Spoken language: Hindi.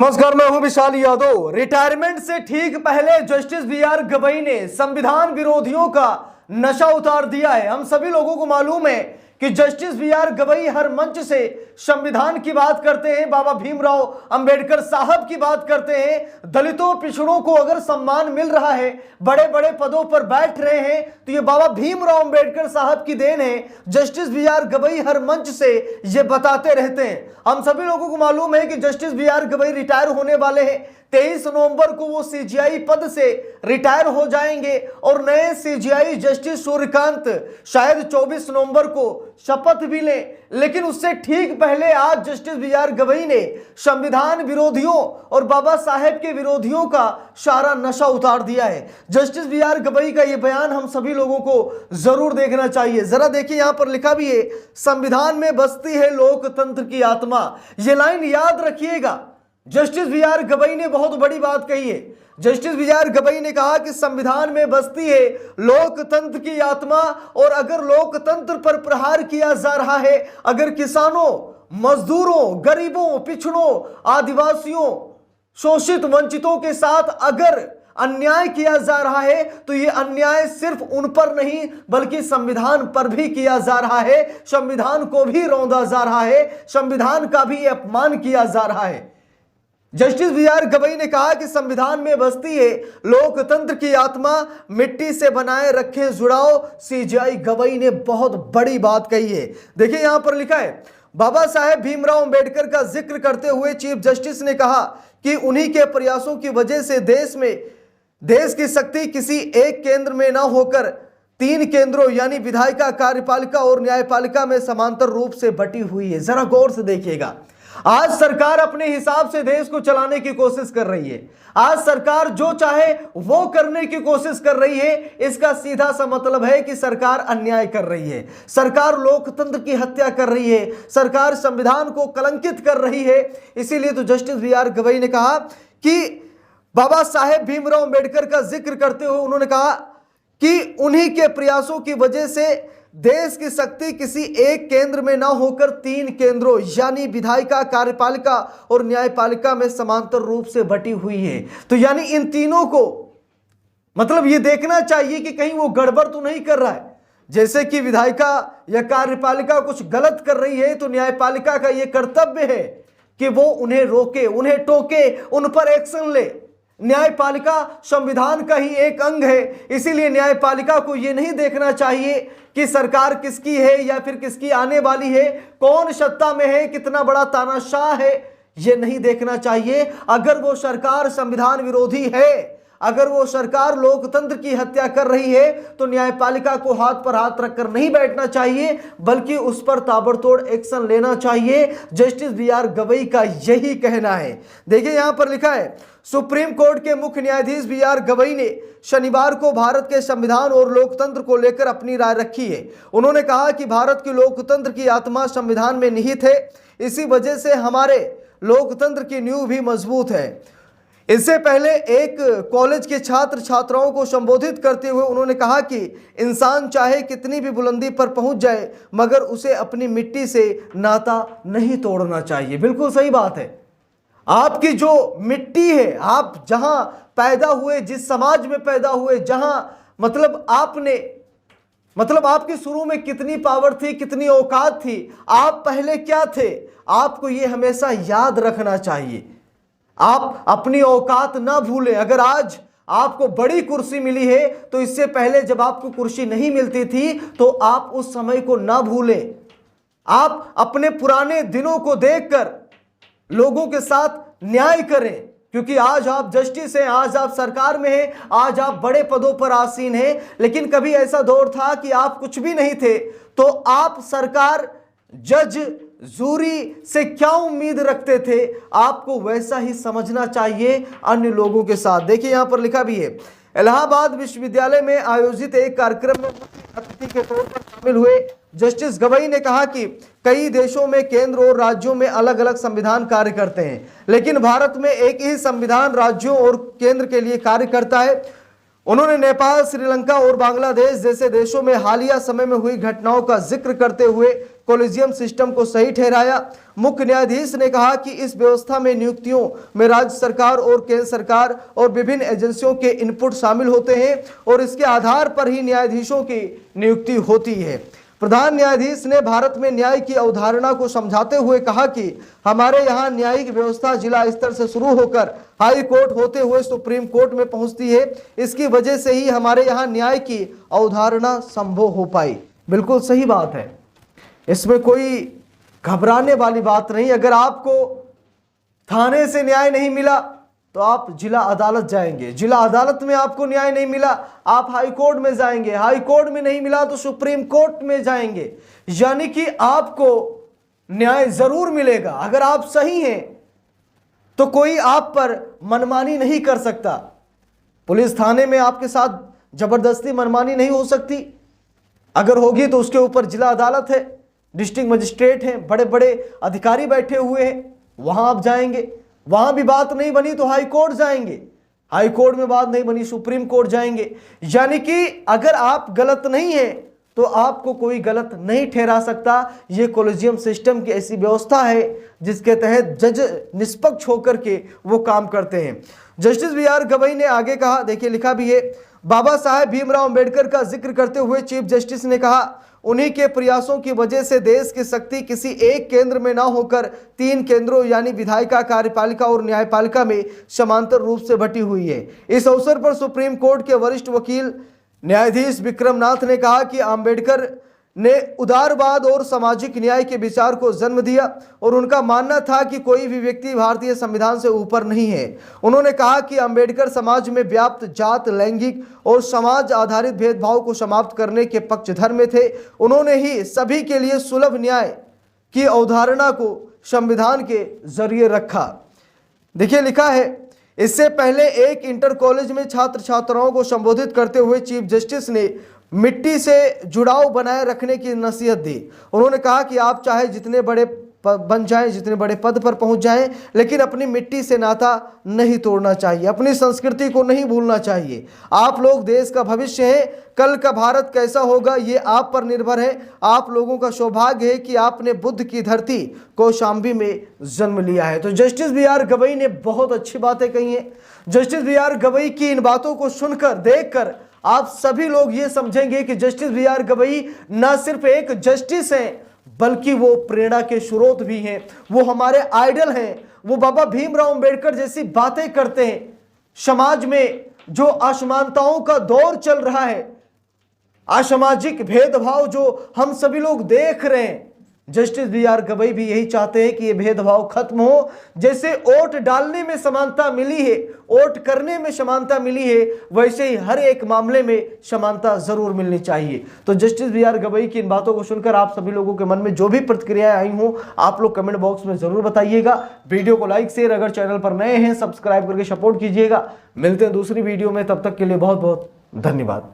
नमस्कार, मैं हूं विशाल यादव। रिटायरमेंट से ठीक पहले जस्टिस बी.आर. गवई ने संविधान विरोधियों का नशा उतार दिया है। हम सभी लोगों को मालूम है कि जस्टिस बी.आर. गवई हर मंच से संविधान की बात करते हैं, बाबा भीमराव अंबेडकर साहब की बात करते हैं। दलितों पिछड़ों को अगर सम्मान मिल रहा है, बड़े बड़े पदों पर बैठ रहे हैं, तो ये बाबा भीमराव अंबेडकर साहब की देन है। Justice B R. गवई हर मंच से ये बताते रहते हैं। हम सभी लोगों को मालूम है कि जस्टिस बी.आर. गवई रिटायर होने वाले हैं। 23 नवंबर को वो सीजीआई पद से रिटायर हो जाएंगे और नए सीजीआई जस्टिस सूर्यकांत शायद 24 नवंबर को शपथ भी लें। लेकिन उससे ठीक पहले आज जस्टिस बी.आर. गवई ने संविधान विरोधियों और बाबा साहेब के विरोधियों का सारा नशा उतार दिया है। Justice B R. गवई का यह बयान हम सभी लोगों को जरूर देखना चाहिए। जरा देखिए, यहां पर लिखा भी है, संविधान में बसती है लोकतंत्र की आत्मा। ये लाइन याद रखिएगा। Justice B R. गवई ने बहुत बड़ी बात कही है। Justice B R. गवई ने कहा कि संविधान में बसती है लोकतंत्र की आत्मा, और अगर लोकतंत्र पर प्रहार किया जा रहा है, अगर किसानों, मजदूरों, गरीबों, पिछड़ों, आदिवासियों, शोषित वंचितों के साथ अगर अन्याय किया जा रहा है, तो यह अन्याय सिर्फ उन पर नहीं बल्कि संविधान पर भी किया जा रहा है। संविधान को भी रौंदा जा रहा है, संविधान का भी अपमान किया जा रहा है। Justice B R. गवई ने कहा कि संविधान में बसती है लोकतंत्र की आत्मा, मिट्टी से बनाए रखें जुड़ाव। सीजीआई गवई ने बहुत बड़ी बात कही है। देखिए, यहां पर लिखा है, बाबा साहेब भीमराव अंबेडकर का जिक्र करते हुए चीफ जस्टिस ने कहा कि उन्हीं के प्रयासों की वजह से देश की शक्ति किसी एक केंद्र में न होकर 3 केंद्रों यानी विधायिका, कार्यपालिका और न्यायपालिका में समांतर रूप से बटी हुई है। जरा गौर से देखिएगा। आज सरकार अपने हिसाब से देश को चलाने की कोशिश कर रही है। आज सरकार जो चाहे वो करने की कोशिश कर रही है। इसका सीधा सा मतलब है कि सरकार अन्याय कर रही है, सरकार लोकतंत्र की हत्या कर रही है, सरकार संविधान को कलंकित कर रही है। इसीलिए तो जस्टिस बी.आर. गवई ने कहा कि बाबा साहेब भीमराव अंबेडकर का जिक्र करते हुए उन्होंने कहा कि उन्हीं के प्रयासों की वजह से देश की शक्ति किसी एक केंद्र में ना होकर 3 केंद्रों यानी विधायिका, कार्यपालिका और न्यायपालिका में समांतर रूप से बटी हुई है। तो यानी इन तीनों को मतलब ये देखना चाहिए कि कहीं वो गड़बड़ तो नहीं कर रहा है। जैसे कि विधायिका या कार्यपालिका कुछ गलत कर रही है, तो न्यायपालिका का यह कर्तव्य है कि वो उन्हें रोके, उन्हें टोके, उन पर एक्शन ले। न्यायपालिका संविधान का ही एक अंग है। इसीलिए न्यायपालिका को यह नहीं देखना चाहिए कि सरकार किसकी है या फिर किसकी आने वाली है, कौन सत्ता में है, कितना बड़ा तानाशाह है, यह नहीं देखना चाहिए। अगर वो सरकार संविधान विरोधी है, अगर वो सरकार लोकतंत्र की हत्या कर रही है, तो न्यायपालिका को हाथ पर हाथ रखकर नहीं बैठना चाहिए, बल्कि उस पर ताबड़तोड़ एक्शन लेना चाहिए। Justice B R. गवई का यही कहना है। देखिए, यहां पर लिखा है, सुप्रीम कोर्ट के मुख्य न्यायाधीश बी.आर. गवई ने शनिवार को भारत के संविधान और लोकतंत्र को लेकर अपनी राय रखी है। उन्होंने कहा कि भारत की लोकतंत्र की आत्मा संविधान में निहित है। इसी वजह से हमारे लोकतंत्र की नींव भी मजबूत है। इससे पहले एक कॉलेज के छात्र छात्राओं को संबोधित करते हुए उन्होंने कहा कि इंसान चाहे कितनी भी बुलंदी पर पहुंच जाए, मगर उसे अपनी मिट्टी से नाता नहीं तोड़ना चाहिए। बिल्कुल सही बात है। आपकी जो मिट्टी है, आप जहां पैदा हुए, जिस समाज में पैदा हुए, जहां आपकी शुरू में कितनी पावर थी, कितनी औकात थी, आप पहले क्या थे, आपको यह हमेशा याद रखना चाहिए। आप अपनी औकात ना भूलें। अगर आज आपको बड़ी कुर्सी मिली है, तो इससे पहले जब आपको कुर्सी नहीं मिलती थी, तो आप उस समय को ना भूलें। आप अपने पुराने दिनों को देखकर लोगों के साथ न्याय करें, क्योंकि आज आप जस्टिस हैं, आज आप सरकार में हैं, आज आप बड़े पदों पर आसीन हैं। लेकिन कभी ऐसा दौर था कि आप कुछ भी नहीं थे, तो आप सरकार, जज, जूरी से क्या उम्मीद रखते थे, आपको वैसा ही समझना चाहिए अन्य लोगों के साथ। देखिए, यहां पर लिखा भी है, इलाहाबाद विश्वविद्यालय में आयोजित एक कार्यक्रम में अतिथि के तौर पर शामिल हुए जस्टिस गवई ने कहा कि कई देशों में केंद्र और राज्यों में अलग अलग संविधान कार्य करते हैं, लेकिन भारत में एक ही संविधान राज्यों और केंद्र के लिए कार्य करता है। उन्होंने नेपाल, श्रीलंका और बांग्लादेश जैसे देशों में हालिया समय में हुई घटनाओं का जिक्र करते हुए कोलिजियम सिस्टम को सही ठहराया। मुख्य न्यायाधीश ने कहा कि इस व्यवस्था में नियुक्तियों में राज्य सरकार और केंद्र सरकार और विभिन्न एजेंसियों के इनपुट शामिल होते हैं और इसके आधार पर ही न्यायाधीशों की नियुक्ति होती है। प्रधान न्यायाधीश ने भारत में न्याय की अवधारणा को समझाते हुए कहा कि हमारे यहाँ न्यायिक व्यवस्था जिला स्तर से शुरू होकर हाई कोर्ट होते हुए सुप्रीम कोर्ट में पहुंचती है। इसकी वजह से ही हमारे यहाँ न्याय की अवधारणा संभव हो पाई। बिल्कुल सही बात है, इसमें कोई घबराने वाली बात नहीं। अगर आपको थाने से न्याय नहीं मिला तो आप जिला अदालत जाएंगे, जिला अदालत में आपको न्याय नहीं मिला आप हाई कोर्ट में जाएंगे, हाई कोर्ट में नहीं मिला तो सुप्रीम कोर्ट में जाएंगे। यानी कि आपको न्याय जरूर मिलेगा। अगर आप सही हैं तो कोई आप पर मनमानी नहीं कर सकता। पुलिस थाने में आपके साथ जबरदस्ती मनमानी नहीं हो सकती। अगर होगी तो उसके ऊपर जिला अदालत है, डिस्ट्रिक्ट मजिस्ट्रेट हैं, बड़े बड़े अधिकारी बैठे हुए हैं, वहां आप जाएंगे। वहां भी बात नहीं बनी तो हाई कोर्ट जाएंगे, हाई कोर्ट में बात नहीं बनी सुप्रीम कोर्ट जाएंगे। यानी कि अगर आप गलत नहीं हैं तो आपको कोई गलत नहीं ठहरा सकता। ये कोलिजियम सिस्टम की ऐसी व्यवस्था है जिसके तहत जज निष्पक्ष होकर के वो काम करते हैं। Justice B R. गवई ने आगे कहा, देखिए लिखा भी है, बाबा साहेब भीमराव अंबेडकर का जिक्र करते हुए चीफ जस्टिस ने कहा, उन्हीं के प्रयासों की वजह से देश की शक्ति किसी एक केंद्र में ना होकर 3 केंद्रों यानी विधायिका, कार्यपालिका और न्यायपालिका में समांतर रूप से बटी हुई है। इस अवसर पर सुप्रीम कोर्ट के वरिष्ठ वकील न्यायाधीश विक्रमनाथ ने कहा कि अंबेडकर ने उदारवाद और सामाजिक न्याय के विचार को जन्म दिया और उनका मानना था कि कोई भी व्यक्ति भारतीय संविधान से ऊपर नहीं है। उन्होंने कहा कि अंबेडकर समाज में व्याप्त जात, लैंगिक और समाज आधारित भेदभाव को समाप्त करने के पक्षधर में थे। उन्होंने ही सभी के लिए सुलभ न्याय की अवधारणा को संविधान के जरिए रखा। देखिए लिखा है, इससे पहले एक इंटर कॉलेज में छात्र छात्राओं को संबोधित करते हुए चीफ जस्टिस ने मिट्टी से जुड़ाव बनाए रखने की नसीहत दी। उन्होंने कहा कि आप चाहे जितने बड़े बन जाएं, जितने बड़े पद पर पहुंच जाएं, लेकिन अपनी मिट्टी से नाता नहीं तोड़ना चाहिए, अपनी संस्कृति को नहीं भूलना चाहिए। आप लोग देश का भविष्य हैं, कल का भारत कैसा होगा ये आप पर निर्भर है। आप लोगों का सौभाग्य है कि आपने बुद्ध की धरती कौशाम्बी में जन्म लिया है। तो जस्टिस बी.आर. गवई ने बहुत अच्छी बातें कही हैं। Justice B R. गवई की इन बातों को सुनकर, देखकर आप सभी लोग ये समझेंगे कि जस्टिस बी.आर. गवई न सिर्फ एक जस्टिस हैं बल्कि वो प्रेरणा के स्रोत भी हैं, वो हमारे आइडल हैं। वो बाबा भीमराव अंबेडकर जैसी बातें करते हैं। समाज में जो असमानताओं का दौर चल रहा है, असामाजिक भेदभाव जो हम सभी लोग देख रहे हैं, जस्टिस बी.आर. गवई भी यही चाहते हैं कि ये भेदभाव खत्म हो। जैसे वोट डालने में समानता मिली है, वोट करने में समानता मिली है, वैसे ही हर एक मामले में समानता जरूर मिलनी चाहिए। तो जस्टिस बी.आर. गवई की इन बातों को सुनकर आप सभी लोगों के मन में जो भी प्रतिक्रियाएं आई हों, आप लोग कमेंट बॉक्स में जरूर बताइएगा। वीडियो को लाइक शेयर, अगर चैनल पर नए हैं सब्सक्राइब करके सपोर्ट कीजिएगा। मिलते हैं दूसरी वीडियो में, तब तक के लिए बहुत बहुत धन्यवाद।